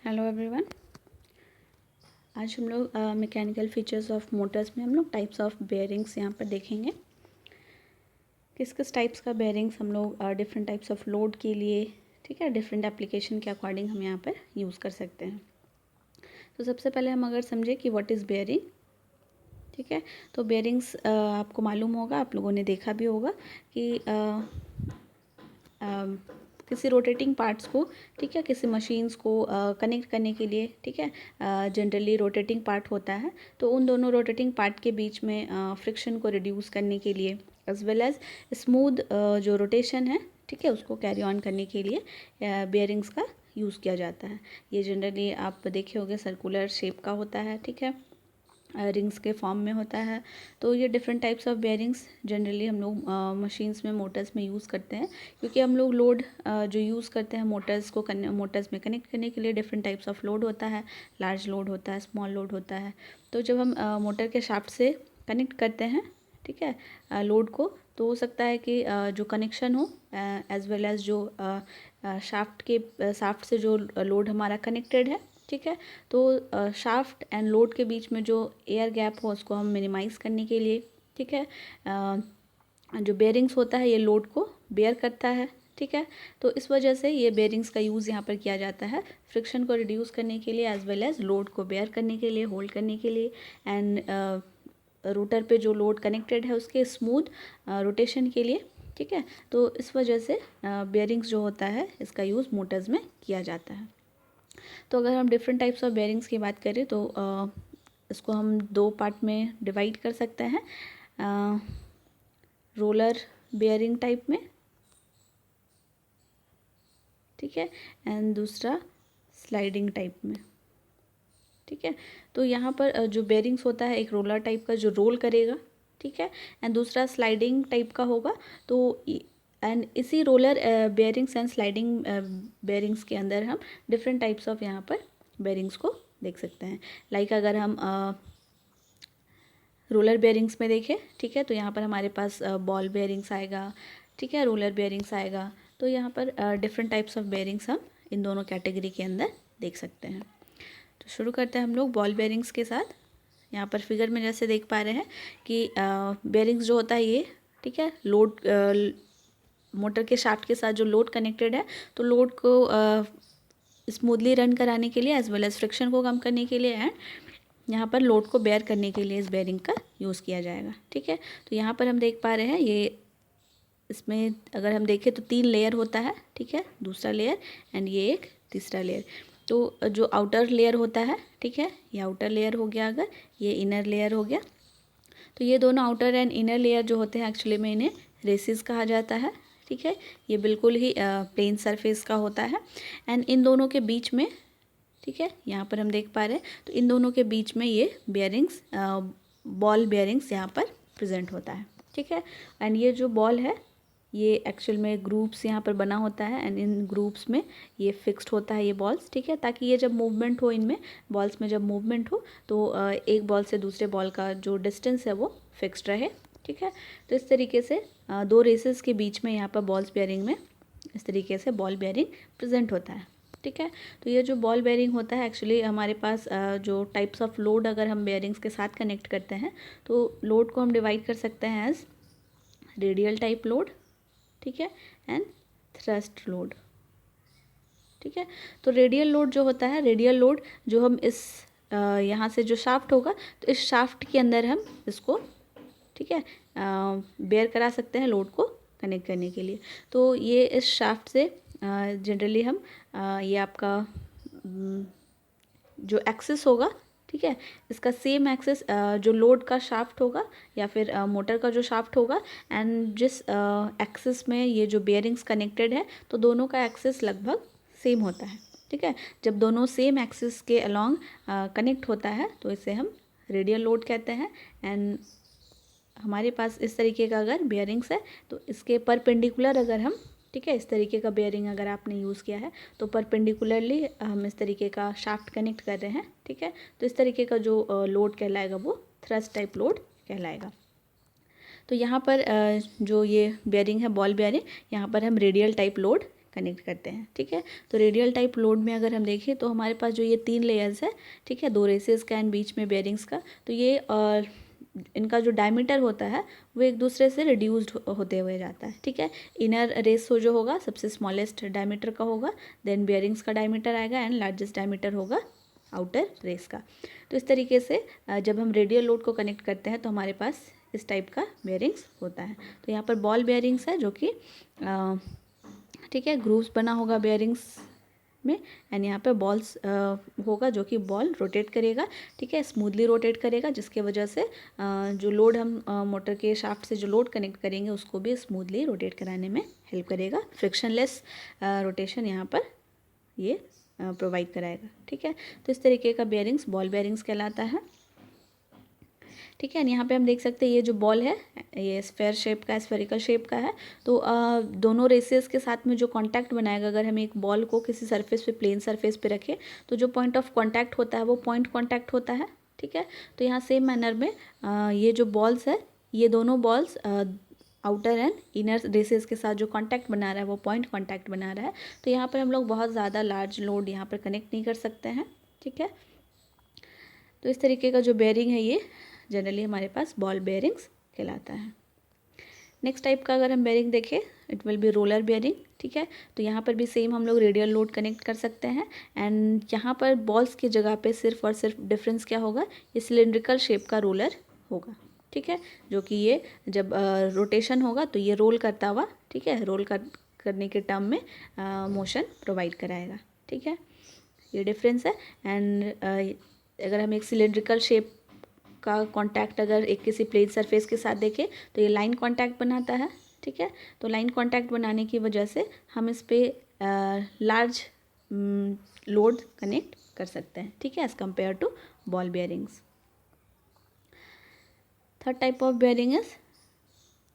Hello everyone. आज हम लोग मैकेनिकल फीचर्स ऑफ मोटर्स में हम लोग टाइप्स ऑफ बेयरिंग्स यहाँ पर देखेंगे। किस किस टाइप्स का बेयरिंग्स हम लोग डिफरेंट टाइप्स ऑफ लोड के लिए, ठीक है, डिफरेंट एप्लीकेशन के अकॉर्डिंग हम यहाँ पर यूज़ कर सकते हैं। तो सबसे पहले हम अगर समझे कि व्हाट इज़ बेयरिंग, ठीक है, तो बेयरिंग्स आपको मालूम होगा, आप लोगों ने देखा भी होगा कि किसी रोटेटिंग पार्ट्स को, ठीक है, किसी मशीन्स को कनेक्ट करने के लिए, ठीक है, जनरली रोटेटिंग पार्ट होता है, तो उन दोनों रोटेटिंग पार्ट के बीच में फ्रिक्शन को रिड्यूस करने के लिए एज वेल एज स्मूथ जो रोटेशन है, ठीक है, उसको कैरी ऑन करने के लिए बेयरिंग्स का यूज़ किया जाता है। ये जनरली आप देखे होंगे सर्कुलर शेप का होता है, ठीक है, रिंग्स के फॉर्म में होता है। तो ये different types of bearings generally हम लोग मशीन्स में, मोटर्स में यूज़ करते हैं, क्योंकि हम लोग लोड जो यूज़ करते हैं मोटर्स में कनेक्ट करने के लिए डिफरेंट टाइप्स ऑफ लोड होता है। लार्ज लोड होता है, स्मॉल लोड होता है। तो जब हम मोटर के शाफ्ट से कनेक्ट करते हैं, ठीक है, लोड को, तो हो सकता है कि जो कनेक्शन हो एज वेल एज जो शाफ्ट से जो लोड हमारा कनेक्टेड है, ठीक है, तो शाफ्ट एंड लोड के बीच में जो एयर गैप हो उसको हम मिनिमाइज़ करने के लिए, ठीक है, जो बेयरिंग्स होता है ये लोड को बेयर करता है, ठीक है। तो इस वजह से ये बेयरिंग्स का यूज़ यहाँ पर किया जाता है फ्रिक्शन को रिड्यूस करने के लिए एज वेल एज लोड को बेयर करने के लिए, होल्ड करने के लिए, एंड रोटर पे जो लोड कनेक्टेड है उसके स्मूथ रोटेशन के लिए, ठीक है। तो इस वजह से बेयरिंग्स जो होता है इसका यूज़ मोटर्स में किया जाता है। तो अगर हम डिफरेंट टाइप्स ऑफ बेयरिंग्स की बात करें तो इसको हम दो पार्ट में डिवाइड कर सकते हैं, रोलर बेयरिंग टाइप में, ठीक है, एंड दूसरा स्लाइडिंग टाइप में, ठीक है। तो यहाँ पर जो बेयरिंग्स होता है एक रोलर टाइप का जो रोल करेगा, ठीक है, एंड दूसरा स्लाइडिंग टाइप का होगा। तो एंड इसी roller bearings and sliding bearings के अंदर हम डिफरेंट टाइप्स ऑफ यहाँ पर बेयरिंग्स को देख सकते हैं। लाइक अगर हम रोलर बेयरिंग्स में देखें, ठीक है, तो यहाँ पर हमारे पास बॉल बेयरिंग्स आएगा, ठीक है, रोलर बेयरिंग्स आएगा। तो यहाँ पर डिफरेंट टाइप्स ऑफ बेयरिंग्स हम इन दोनों कैटेगरी के अंदर देख सकते हैं। तो शुरू करते हैं हम लोग बॉल बेयरिंग्स के साथ। यहाँ पर फिगर में जैसे देख पा रहे हैं कि बेयरिंग्स जो होता है ये, ठीक है, लोड मोटर के शाफ्ट के साथ जो लोड कनेक्टेड है, तो लोड को स्मूथली रन कराने के लिए एज वेल एज फ्रिक्शन को कम करने के लिए एंड यहाँ पर लोड को बेयर करने के लिए इस बेयरिंग का यूज़ किया जाएगा, ठीक है। तो यहाँ पर हम देख पा रहे हैं ये, इसमें अगर हम देखें तो 3 लेयर होता है, ठीक है, दूसरा लेयर एंड ये एक तीसरा लेयर। तो जो आउटर लेयर होता है, ठीक है, ये आउटर लेयर हो गया, अगर ये इनर लेयर हो गया, तो ये दोनों आउटर एंड इनर लेयर जो होते हैं एक्चुअली में इन्हें रेसिस कहा जाता है, ठीक है। ये बिल्कुल ही प्लेन सरफेस का होता है एंड इन दोनों के बीच में, ठीक है, यहाँ पर हम देख पा रहे हैं, तो इन दोनों के बीच में ये बेयरिंग्स, बॉल बेयरिंग्स यहाँ पर प्रेजेंट होता है, ठीक है। एंड ये जो बॉल है ये एक्चुअल में ग्रुप्स यहाँ पर बना होता है एंड इन ग्रुप्स में ये फिक्स्ड होता है ये बॉल्स, ठीक है, ताकि ये जब मूवमेंट हो, इनमें बॉल्स में जब मूवमेंट हो तो एक बॉल से दूसरे बॉल का जो डिस्टेंस है वो फिक्स्ड रहे, ठीक है। तो इस तरीके से दो रेसेस के बीच में यहाँ पर बॉल्स बेयरिंग में इस तरीके से बॉल बेयरिंग प्रेजेंट होता है, ठीक है। तो ये जो बॉल बेयरिंग होता है एक्चुअली हमारे पास जो टाइप्स ऑफ लोड अगर हम बेयरिंग्स के साथ कनेक्ट करते हैं तो लोड को हम डिवाइड कर सकते हैं एज रेडियल टाइप लोड, ठीक है, एंड थ्रस्ट लोड, ठीक है। तो रेडियल लोड जो होता है, रेडियल लोड जो हम इस यहाँ से जो शाफ्ट होगा तो इस शाफ्ट के अंदर हम इसको, ठीक है, बेयर करा सकते हैं लोड को कनेक्ट करने के लिए। तो ये इस शाफ्ट से जनरली हम ये आपका जो एक्सिस होगा, ठीक है, इसका सेम एक्सिस जो लोड का शाफ्ट होगा या फिर मोटर का जो शाफ्ट होगा एंड जिस एक्सिस में ये जो बेयरिंग्स कनेक्टेड है तो दोनों का एक्सिस लगभग सेम होता है, ठीक है। जब दोनों सेम एक्सिस के अलोंग कनेक्ट होता है तो इसे हम रेडियल लोड कहते हैं। एंड हमारे पास इस तरीके का अगर बेयरिंग्स है तो इसके परपेंडिकुलर अगर हम, ठीक है, इस तरीके का बेयरिंग अगर आपने यूज़ किया है तो परपेंडिकुलरली हम इस तरीके का शाफ्ट कनेक्ट कर रहे हैं, ठीक है। तो इस तरीके का जो लोड कहलाएगा वो थ्रस्ट टाइप लोड कहलाएगा। तो यहाँ पर जो ये बेयरिंग है बॉल बेयरिंग, यहाँ पर हम रेडियल टाइप लोड कनेक्ट करते हैं। ठीक है, तो रेडियल टाइप लोड में अगर हम देखें तो हमारे पास जो ये 3 लेयर्स है, ठीक है, 2 रेसेस का एंड बीच में बेयरिंग्स का, तो ये इनका जो डायमीटर होता है वो एक दूसरे से रिड्यूस्ड होते हुए जाता है। ठीक है, इनर रेस हो जो होगा सबसे स्मॉलेस्ट डायमीटर का होगा, देन बेयरिंग्स का डायमीटर आएगा एंड लार्जेस्ट डायमीटर होगा आउटर रेस का। तो इस तरीके से जब हम रेडियल लोड को कनेक्ट करते हैं तो हमारे पास इस टाइप का बेयरिंग्स होता है। तो यहाँ पर बॉल बेयरिंग्स है जो कि ठीक है ग्रूव्स बना होगा बेयरिंग्स में, एंड यहाँ पे बॉल्स होगा जो कि बॉल रोटेट करेगा। ठीक है, स्मूथली रोटेट करेगा, जिसके वजह से जो लोड हम मोटर के शाफ्ट से जो लोड कनेक्ट करेंगे उसको भी स्मूथली रोटेट कराने में हेल्प करेगा। फ्रिक्शनलेस रोटेशन यहाँ पर ये प्रोवाइड कराएगा। ठीक है, तो इस तरीके का बेयरिंग्स बॉल बेयरिंग्स कहलाता है। ठीक है, यहाँ पे हम देख सकते हैं ये जो बॉल है ये स्फेयर शेप का, स्फेरिकल शेप का है। तो दोनों रेसेस के साथ में जो कांटेक्ट बनाएगा, अगर हम एक बॉल को किसी सरफेस पे, प्लेन सरफेस पे रखें तो जो पॉइंट ऑफ कांटेक्ट होता है वो पॉइंट कांटेक्ट होता है। ठीक है, तो यहाँ सेम मैनर में ये जो बॉल्स है, ये दोनों balls outer and inner races के साथ जो कांटेक्ट बना रहा है वो पॉइंट कांटेक्ट बना रहा है। तो यहाँ पर हम लोग बहुत ज़्यादा लार्ज लोड यहाँ पर कनेक्ट नहीं कर सकते हैं। ठीक है, तो इस तरीके का जो बेयरिंग है ये जनरली हमारे पास बॉल बेयरिंग्स कहलाता है। नेक्स्ट टाइप का अगर हम बेयरिंग देखें, it will be roller bearing. ठीक है, तो यहाँ पर भी सेम हम लोग रेडियल लोड कनेक्ट कर सकते हैं, एंड यहाँ पर बॉल्स की जगह पे सिर्फ और सिर्फ डिफरेंस क्या होगा, ये सिलेंड्रिकल शेप का रोलर होगा। ठीक है, जो कि ये जब रोटेशन होगा तो ये रोल करता हुआ, ठीक है, रोल करने के टर्म में मोशन प्रोवाइड कराएगा। ठीक है, ये डिफरेंस है। एंड अगर हम एक सिलेंड्रिकल शेप का कांटेक्ट अगर एक किसी प्लेन सरफेस के साथ देखें तो ये लाइन कांटेक्ट बनाता है। ठीक है, तो लाइन कांटेक्ट बनाने की वजह से हम इस पर लार्ज लोड कनेक्ट कर सकते हैं। ठीक है, as compared to ball bearings. Third type of bearing is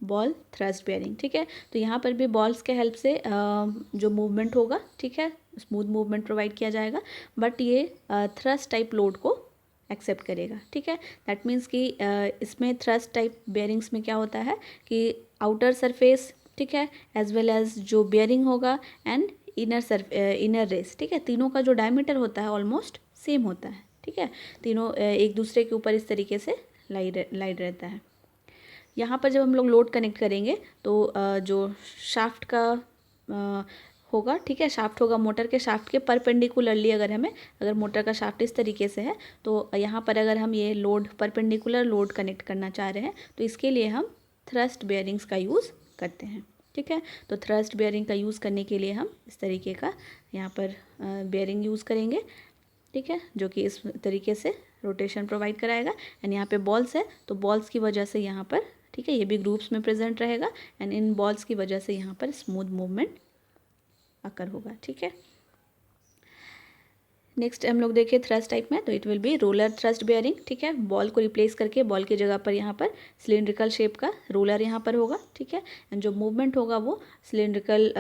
ball thrust bearing. ठीक है, तो यहाँ पर भी बॉल्स के हेल्प से जो मूवमेंट होगा, ठीक है, स्मूथ मूवमेंट प्रोवाइड किया जाएगा, बट ये थ्रस्ट टाइप लोड को एक्सेप्ट करेगा। ठीक है, दैट मीन्स कि इसमें थ्रस्ट टाइप बेयरिंग्स में क्या होता है कि आउटर सरफेस, ठीक है, एज वेल एज जो बेयरिंग होगा एंड इनर रेस, ठीक है, तीनों का जो डायमीटर होता है ऑलमोस्ट सेम होता है। ठीक है, तीनों एक दूसरे के ऊपर इस तरीके से लाइड रहता है। यहाँ पर जब हम लोग लोड कनेक्ट करेंगे तो जो शाफ्ट का होगा, ठीक है, शाफ्ट होगा मोटर के शाफ्ट के परपेंडिकुलरली, अगर मोटर का शाफ्ट इस तरीके से है तो यहाँ पर अगर हम ये लोड परपेंडिकुलर लोड कनेक्ट करना चाह रहे हैं तो इसके लिए हम थ्रस्ट बेयरिंग्स का यूज़ करते हैं। ठीक है, तो थ्रस्ट बेयरिंग का यूज़ करने के लिए हम इस तरीके का यहाँ पर बेयरिंग यूज़ करेंगे। ठीक है, जो कि इस तरीके से रोटेशन प्रोवाइड कराएगा। एंड यहाँ पे बॉल्स है तो बॉल्स की वजह से यहाँ पर, ठीक है, ये भी ग्रुप्स में प्रेजेंट रहेगा एंड इन बॉल्स की वजह से यहाँ पर स्मूथ मूवमेंट अकर होगा। ठीक है, नेक्स्ट हम लोग देखें थ्रस्ट टाइप में, तो it will be roller thrust bearing. ठीक है, बॉल को रिप्लेस करके बॉल की जगह पर यहाँ पर सिलेंड्रिकल शेप का रोलर यहाँ पर होगा। ठीक है, एंड जो मूवमेंट होगा वो सिलेंड्रिकल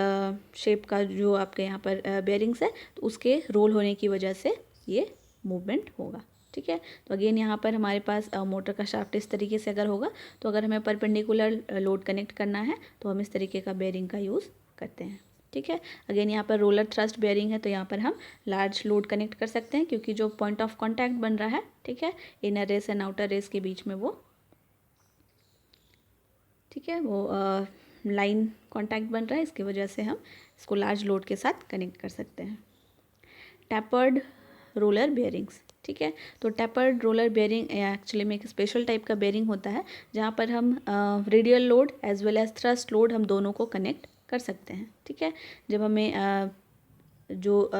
शेप का जो आपके यहाँ पर बेयरिंग्स है तो उसके रोल होने की वजह से ये मूवमेंट होगा। ठीक है, तो अगेन यहाँ पर हमारे पास मोटर का शाफ्ट इस तरीके से अगर होगा तो अगर हमें परपेंडिकुलर लोड कनेक्ट करना है तो हम इस तरीके का बेयरिंग का यूज़ करते हैं। ठीक है, अगेन यहाँ पर रोलर थ्रस्ट बेयरिंग है तो यहाँ पर हम लार्ज लोड कनेक्ट कर सकते हैं क्योंकि जो पॉइंट ऑफ कांटेक्ट बन रहा है, ठीक है, inner race and outer race के बीच में वो, ठीक है, वो लाइन कांटेक्ट बन रहा है, इसकी वजह से हम इसको लार्ज लोड के साथ कनेक्ट कर सकते हैं। Tapered roller bearings. ठीक है, तो टैपर्ड रोलर बेयरिंग एक्चुअली में एक स्पेशल टाइप का बेयरिंग होता है जहाँ पर हम radial load as well as thrust load हम दोनों को कनेक्ट कर सकते हैं। ठीक है, जब हमें जो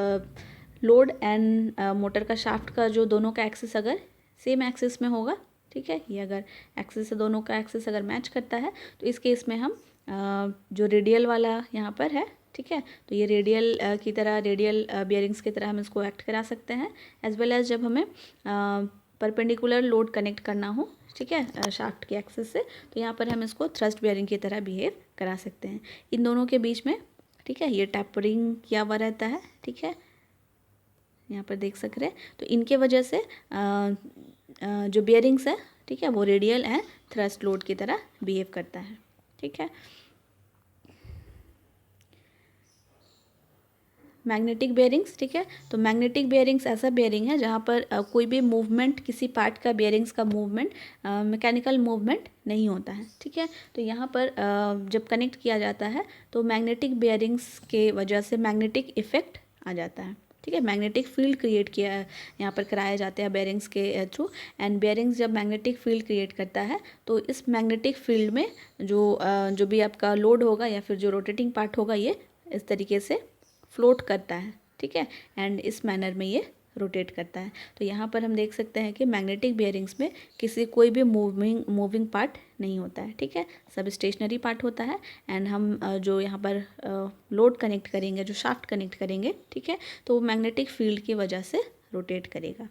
लोड एंड मोटर का शाफ्ट का जो दोनों का एक्सिस अगर सेम एक्सिस में होगा, ठीक है, ये अगर एक्सिस से दोनों का एक्सिस अगर मैच करता है तो इस केस में हम जो रेडियल वाला यहाँ पर है, ठीक है, तो ये रेडियल की तरह, रेडियल बेयरिंग्स की तरह हम इसको एक्ट करा सकते हैं, एज वेल एज जब हमें परपेंडिकुलर लोड कनेक्ट करना हो, ठीक है, शाफ्ट के एक्सिस से, तो यहाँ पर हम इसको थ्रस्ट बेयरिंग की तरह बिहेव करा सकते हैं। इन दोनों के बीच में, ठीक है, ये टैपरिंग किया हुआ रहता है। ठीक है, यहाँ पर देख सक रहे हैं, तो इनके वजह से जो बेयरिंग्स है, ठीक है, वो रेडियल एंड थ्रस्ट लोड की तरह बिहेव करता है। ठीक है, मैग्नेटिक बेयरिंग्स, ठीक है। तो मैग्नेटिक बेयरिंग्स ऐसा बेयरिंग है जहाँ पर कोई भी मूवमेंट, किसी पार्ट का बेयरिंग्स का मूवमेंट, मैकेनिकल मूवमेंट नहीं होता है, ठीक है। तो यहाँ पर जब कनेक्ट किया जाता है तो मैग्नेटिक बेयरिंग्स के वजह से मैग्नेटिक इफेक्ट आ जाता है, ठीक है। मैग्नेटिक फील्ड क्रिएट किया यहाँ पर कराए जाते हैं बेयरिंग्स के थ्रू। एंड बेयरिंग्स जब मैग्नेटिक फील्ड क्रिएट करता है तो इस मैग्नेटिक फील्ड में जो भी आपका लोड होगा या फिर जो रोटेटिंग पार्ट होगा ये इस तरीके से फ्लोट करता है, ठीक है। एंड इस मैनर में ये रोटेट करता है। तो यहाँ पर हम देख सकते हैं कि मैग्नेटिक बेयरिंग्स में कोई भी मूविंग पार्ट नहीं होता है, ठीक है। सब स्टेशनरी पार्ट होता है। एंड हम जो यहाँ पर लोड कनेक्ट करेंगे, जो शाफ्ट कनेक्ट करेंगे, ठीक है, तो वो मैग्नेटिक फील्ड की वजह से रोटेट करेगा।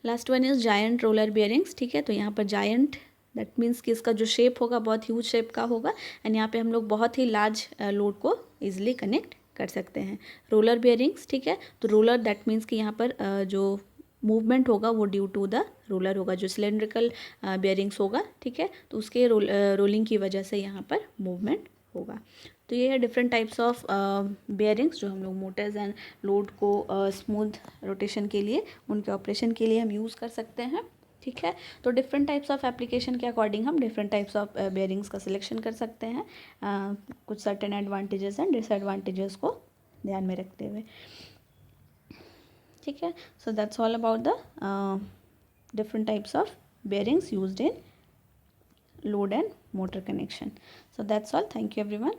Last one is giant roller bearings, ठीक है। तो यहाँ पर जायंट दैट मीन्स कि इसका जो शेप होगा बहुत ह्यूज शेप का होगा। एंड यहाँ पे हम लोग बहुत ही लार्ज लोड को ईजिली कनेक्ट कर सकते हैं। रोलर बेयरिंग्स, ठीक है। तो रोलर दैट मीन्स कि यहाँ पर जो मूवमेंट होगा वो ड्यू टू द रोलर होगा, जो सिलेंड्रिकल बेयरिंग्स होगा, ठीक है। तो उसके रोलिंग की वजह से यहाँ पर मूवमेंट होगा। तो ये है डिफरेंट टाइप्स ऑफ बेयरिंग्स जो हम लोग मोटर्स एंड लोड को स्मूथ रोटेशन के लिए, उनके ऑपरेशन के लिए हम यूज़ कर सकते हैं, ठीक है। तो डिफरेंट टाइप्स ऑफ एप्लीकेशन के अकॉर्डिंग हम डिफरेंट टाइप्स ऑफ बेयरिंग्स का सिलेक्शन कर सकते हैं, कुछ सर्टेन एडवांटेजेस एंड डिसएडवांटेजेस को ध्यान में रखते हुए, ठीक है। So that's all about the different types of bearings used in load and motor connection. So that's all. Thank you everyone.